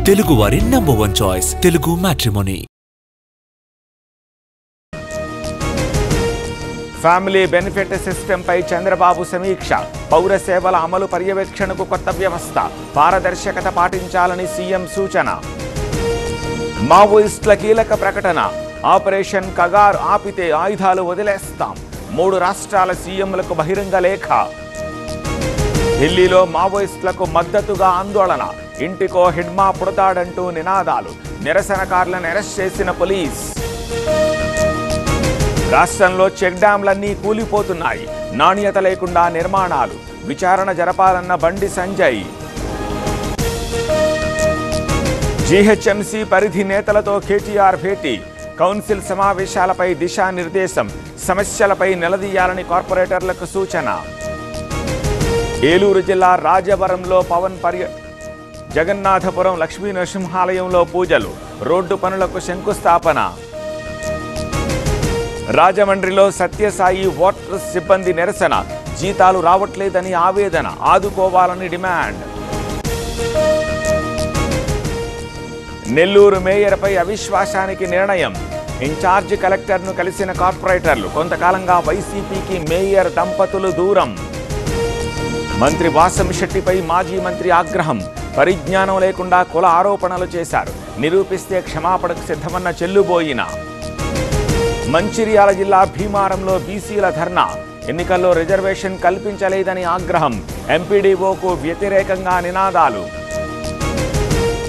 తెలుగువారి #1 choice Telugu matrimony. Family benefit system పై చంద్రబాబు సమీక్ష. పౌర సేవల అమలు పర్యవేక్షణకు కొత్త వ్యవస్థ, పారదర్శకత పాటించాలని సీఎం సూచన. మావోయిస్టుల కీలక ప్రకటన. ఆపరేషన్ కగార్ ఆపితే ఆయుధాలు వదిలేస్తాం. 3 రాష్ట్రాల సీఎంలకు బహిరంగ లేఖ. ఢిల్లీలో మావోయిస్టులకు మద్దతుగా ఆందోళన. ఇంటికో హిడ్మా పుడతాడంటూ నినాదాలు. నిరసనకారులను అరెస్ట్ చేసిన పోలీస్. రాష్ట్రంలో చెక్ డ్యాంలన్నీ కూలిపోతున్నాయి. నాణ్యత లేకుండా నిర్మాణాలు. విచారణ జరపాలన్న బండి సంజయ్. జీహెచ్ఎంసీ పరిధి నేతలతో కేటీఆర్ భేటీ. కౌన్సిల్ సమావేశాలపై దిశానిర్దేశం. సమస్యలపై నిలదీయాలని కార్పొరేటర్లకు సూచన. ఏలూరు జిల్లా రాజవరంలో పవన్ జగన్నాథపురం లక్ష్మీ నరసింహాలయంలో పూజలు. రోడ్డు పనులకు శంకుస్థాపన. రాజమండ్రిలో సత్యసాయి వాటర్ సిబ్బంది నిరసన. జీతాలు రావట్లేదని ఆవేదన. ఆదుకోవాలని డిమాండ్. నెల్లూరు మేయర్పై అవిశ్వాసానికి నిర్ణయం. ఇన్ఛార్జ్ కలెక్టర్ను కలిసిన కార్పొరేటర్లు. కొంతకాలంగా వైసీపీకి మేయర్ దంపతులు దూరం. మంత్రి వాసంశెట్టిపై మాజీ మంత్రి ఆగ్రహం. పరిజ్ఞానం లేకుండా కుల ఆరోపణలు చేశారు. నిరూపిస్తే క్షమాపణకు సిద్ధమన్న చెల్లుబోయిన. మంచిర్యాల జిల్లా భీమారంలో బీసీల ధర్నా. ఎన్నికల్లో రిజర్వేషన్ కల్పించలేదని ఆగ్రహం. ఎంపీడీఓకు వ్యతిరేకంగా నినాదాలు.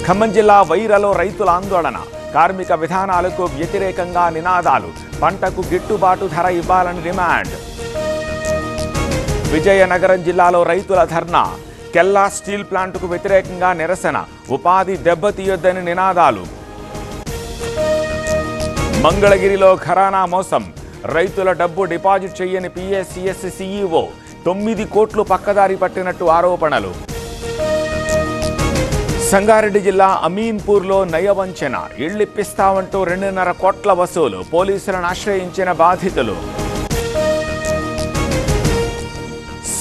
ఖమ్మం జిల్లా వైరాలో రైతుల ఆందోళన. కార్మిక విధానాలకు వ్యతిరేకంగా నినాదాలు. పంటకు గిట్టుబాటు ధర ఇవ్వాలని డిమాండ్. విజయనగరం జిల్లాలో రైతుల ధర్నా. కెల్లా స్టీల్ ప్లాంటుకు వ్యతిరేకంగా నిరసన. ఉపాధి దెబ్బతీయొద్దని నినాదాలు. మంగళగిరిలో ఘరానా మోసం. రైతుల డబ్బు డిపాజిట్ చేయని పిఎస్సిఎస్ సీఈఓ 9 కోట్లు పక్కదారి పట్టినట్టు ఆరోపణలు. సంగారెడ్డి జిల్లా అమీన్పూర్లో నయవంచన. ఇళ్లిప్పిస్తామంటూ 2.5 కోట్ల వసూలు. పోలీసులను ఆశ్రయించిన బాధితులు.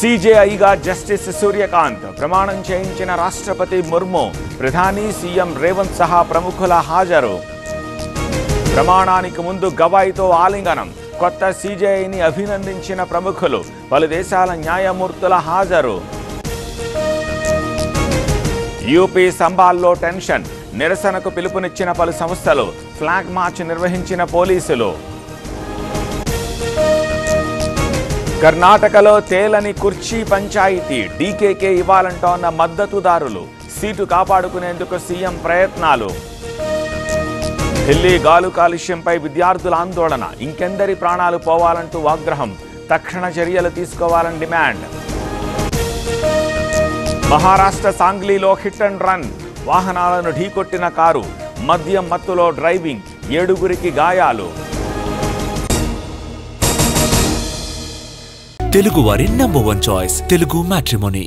సీజేఐగా జస్టిస్ సూర్యకాంత్ ప్రమాణం చేయించిన రాష్ట్రపతి ముర్ము. ప్రధాని సీఎం రేవంత్ సహా ప్రముఖుల హాజరు. ప్రమాణానికి ముందు గవాయితో ఆలింగనం. కొత్త సీజేఐని అభినందించిన ప్రముఖులు. పలు దేశాల న్యాయమూర్తుల హాజరు. యూపీ సంబాల్లో టెన్షన్. నిరసనకు పిలుపునిచ్చిన పలు సంస్థలు. ఫ్లాగ్ మార్చ్ నిర్వహించిన పోలీసులు. కర్ణాటకలో తేలని కుర్చీ పంచాయితీ. డీకేకే ఇవ్వాలంటోన్న మద్దతుదారులు. సీటు కాపాడుకునేందుకు సీఎం ప్రయత్నాలు. ఢిల్లీ గాలు కాలుష్యంపై విద్యార్థుల ఆందోళన. ఇంకెందరి ప్రాణాలు పోవాలంటూ ఆగ్రహం. తక్షణ చర్యలు తీసుకోవాలని డిమాండ్. మహారాష్ట్ర సాంగ్లీలో హిట్ అండ్ రన్. వాహనాలను ఢీకొట్టిన కారు. మద్యం మత్తులో డ్రైవింగ్. 7గురికి గాయాలు. తెలుగువారి #1 చాయిస్ తెలుగు మ్యాట్రిమోనీ.